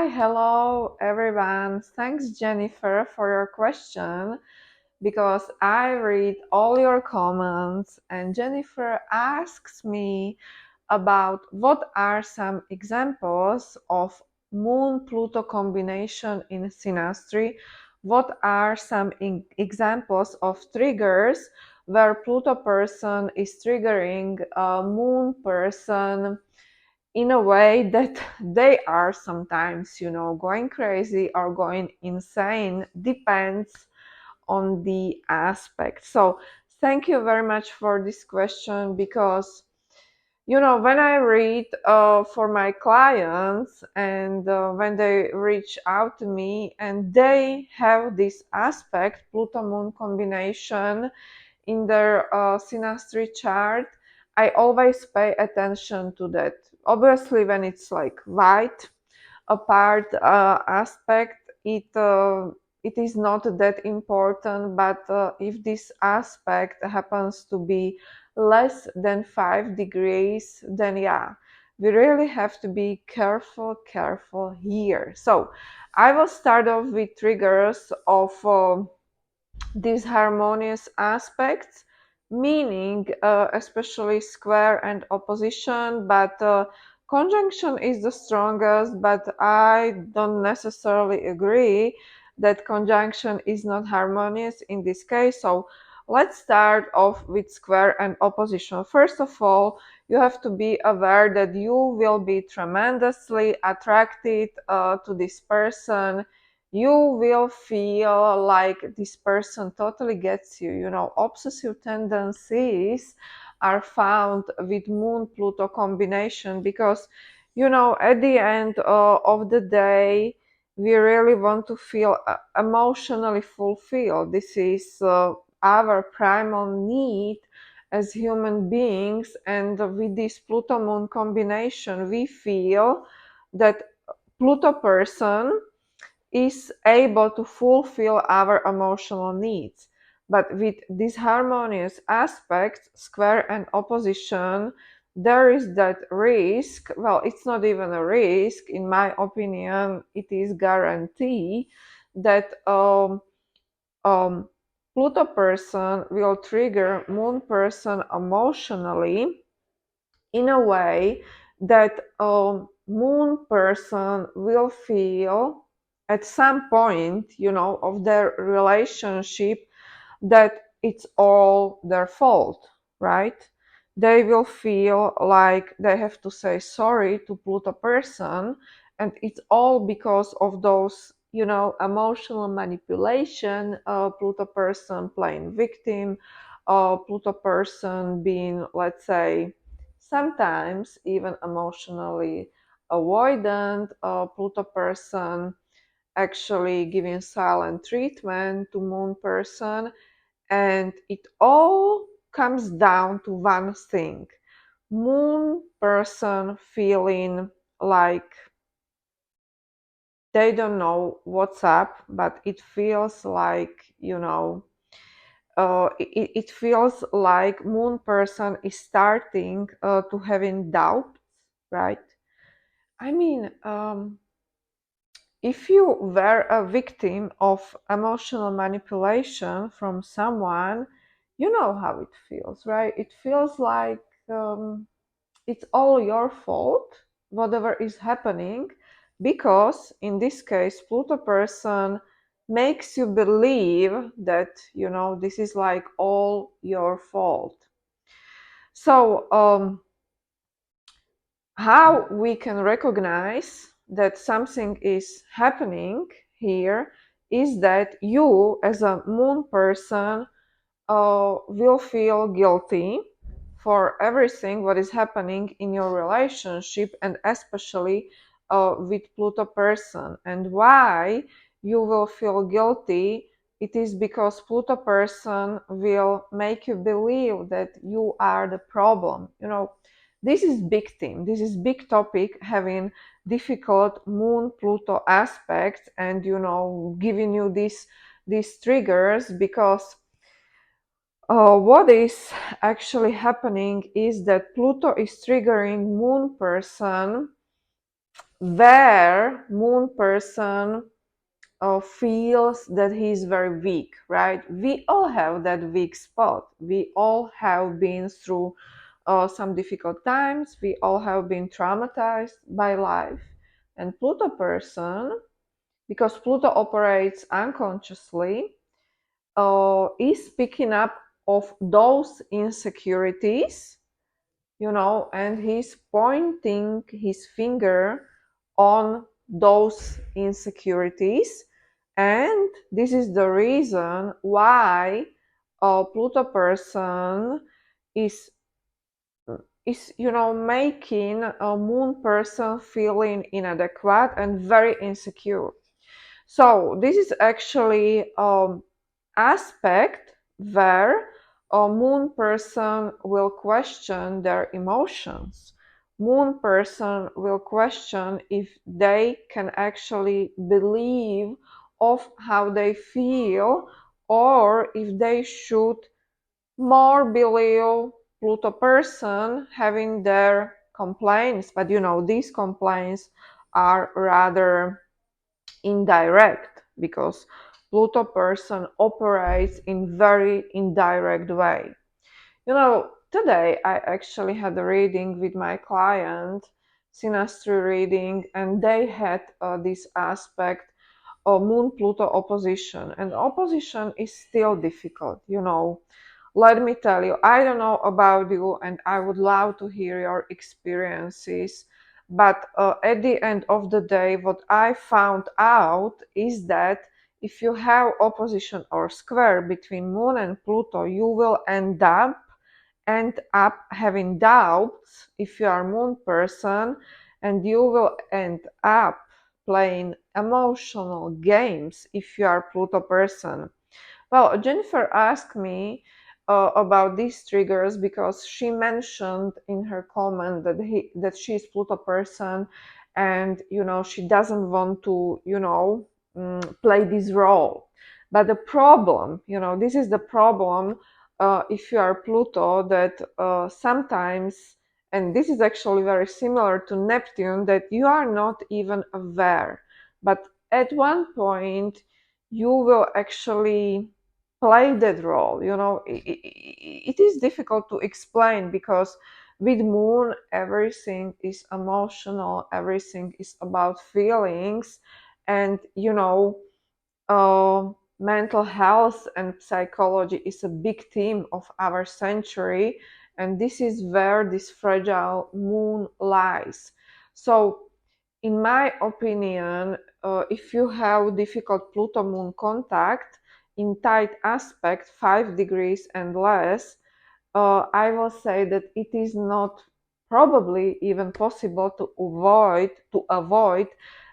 Hi, hello everyone. Thanks, Jennifer, for your question because I read all your comments, and Jennifer asks me about what are some examples of Moon Pluto combination in synastry. What are some examples of triggers where Pluto person is triggering a Moon person in a way that they are sometimes, going crazy or going insane, depends on the aspect. So, thank you very much for this question because, when I read for my clients and when they reach out to me and they have this aspect, Pluto Moon combination, in their synastry chart, I always pay attention to that. Obviously, when it's like white apart aspect, it is not that important. But if this aspect happens to be less than 5 degrees, then yeah, we really have to be careful here. So I will start off with triggers of these harmonious aspects, meaning especially square and opposition, but conjunction is the strongest. But I don't necessarily agree that conjunction is not harmonious in this case. So let's start off with square and opposition. First of all, you have to be aware that you will be tremendously attracted to this person. You will feel like this person totally gets you. Obsessive tendencies are found with Moon Pluto combination because, at the end of the day, we really want to feel emotionally fulfilled. This is our primal need as human beings, and with this Pluto Moon combination, we feel that Pluto person is able to fulfill our emotional needs. But with this harmonious aspect, square and opposition, there is that risk. Well, it's not even a risk, in my opinion, it is guarantee that Pluto person will trigger Moon person emotionally in a way that Moon person will feel at some point, of their relationship, that it's all their fault, right? They will feel like they have to say sorry to Pluto person, and it's all because of those, emotional manipulation, Pluto person playing victim, Pluto person being, let's say, sometimes even emotionally avoidant, Pluto person actually giving silent treatment to Moon person. And it all comes down to one thing: Moon person feeling like they don't know what's up, but it feels like, it feels like Moon person is starting to having doubts, right? I mean, if you were a victim of emotional manipulation from someone, you know how it feels, right? It feels like it's all your fault, whatever is happening, because in this case, Pluto person makes you believe that, this is like all your fault. So, how we can recognize that something is happening here is that you, as a Moon person, will feel guilty for everything what is happening in your relationship, and especially with Pluto person. And why you will feel guilty? It is because Pluto person will make you believe that you are the problem. This is big thing. This is big topic, having difficult Moon Pluto aspects, and giving you these triggers because what is actually happening is that Pluto is triggering Moon person where moon person feels that he's very weak, right? We all have that weak spot. We all have been through some difficult times. We all have been traumatized by life. And Pluto person, because Pluto operates unconsciously, is picking up of those insecurities, and he's pointing his finger on those insecurities. And this is the reason why a Pluto person is making a moon person feeling inadequate and very insecure. So this is actually aspect where a moon person will question their emotions. Moon person will question if they can actually believe of how they feel, or if they should more believe Pluto person having their complaints. But these complaints are rather indirect, because Pluto person operates in very indirect way. Today I actually had a reading with my client, synastry reading, and they had this aspect of Moon Pluto opposition, and opposition is still difficult. Let me tell you, I don't know about you, and I would love to hear your experiences. But at the end of the day, what I found out is that if you have opposition or square between Moon and Pluto, you will end up having doubts if you are Moon person, and you will end up playing emotional games if you are Pluto person. Well, Jennifer asked me about these triggers because she mentioned in her comment that she's Pluto person, and she doesn't want to play this role. But the problem, this is the problem, if you are Pluto, that sometimes, and this is actually very similar to Neptune, that you are not even aware, but at one point you will actually play that role. It is difficult to explain, because with Moon everything is emotional, everything is about feelings, and mental health and psychology is a big theme of our century, and this is where this fragile Moon lies. So in my opinion, if you have difficult Pluto Moon contact in tight aspect 5 degrees and less, I will say that it is not probably even possible to avoid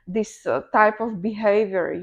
this type of behavior.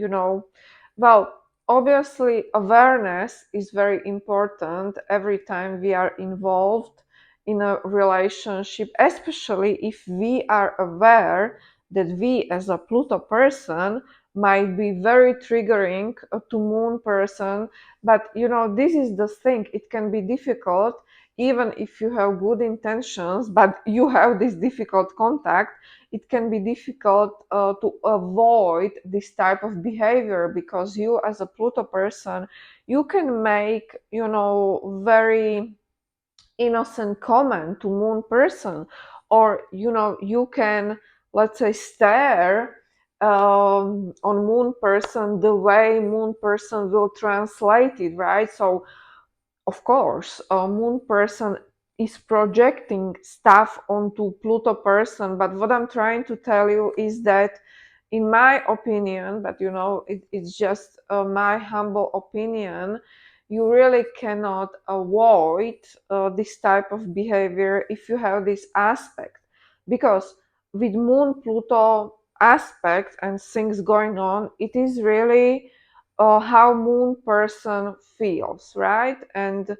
Well, obviously awareness is very important every time we are involved in a relationship, especially if we are aware that we as a Pluto person might be very triggering to Moon person. But this is the thing, it can be difficult even if you have good intentions, but you have this difficult contact. It can be difficult to avoid this type of behavior, because you as a Pluto person, you can make very innocent comment to Moon person, or you can, let's say, stare on Moon person the way Moon person will translate it, right? So of course, a Moon person is projecting stuff onto Pluto person, but what I'm trying to tell you is that, in my opinion, but it's just my humble opinion, you really cannot avoid this type of behavior if you have this aspect, because with Moon Pluto aspect and things going on, it is really how Moon person feels, right? And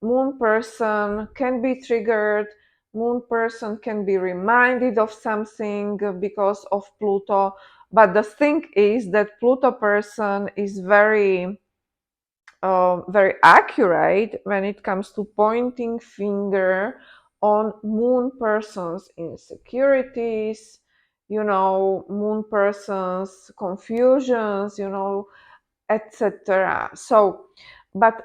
Moon person can be triggered. Moon person can be reminded of something because of Pluto. But the thing is that Pluto person is very accurate when it comes to pointing finger on Moon person's insecurities, moon persons confusions, etc. So, but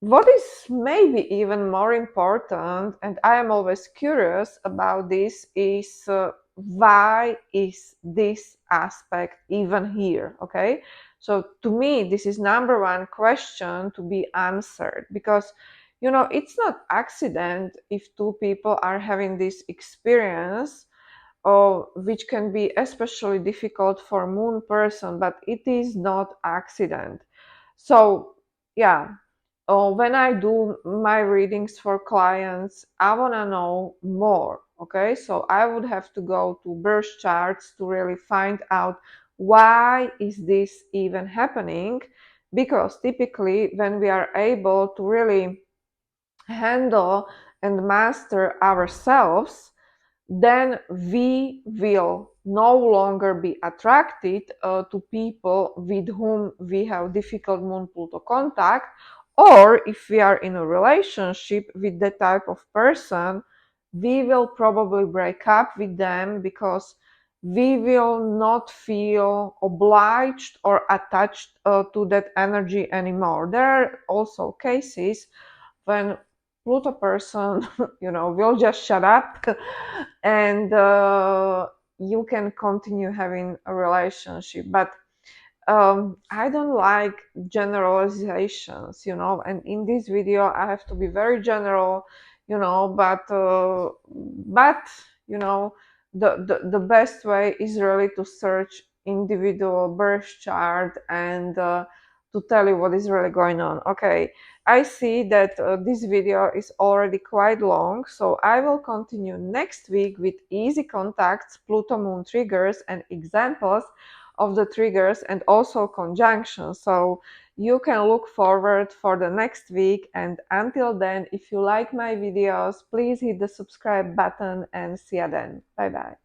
what is maybe even more important, and I am always curious about this, is why is this aspect even here? Okay, so to me, this is number one question to be answered, because it's not accident if two people are having this experience, or which can be especially difficult for moon person, but it is not accident. So yeah, when I do my readings for clients, I want to know more. Okay, so I would have to go to birth charts to really find out why is this even happening, because typically when we are able to really handle and master ourselves, then we will no longer be attracted to people with whom we have difficult moon Pluto contact, or if we are in a relationship with that type of person, we will probably break up with them because we will not feel obliged or attached to that energy anymore. There are also cases when Pluto person, will just shut up and you can continue having a relationship. But I don't like generalizations, and in this video I have to be very general, but the best way is really to search individual birth chart and to tell you what is really going on. Okay, I see that this video is already quite long, so I will continue next week with easy contacts, Pluto moon triggers, and examples of the triggers, and also conjunctions. So you can look forward for the next week, and until then, if you like my videos, please hit the subscribe button, and see you then. Bye bye.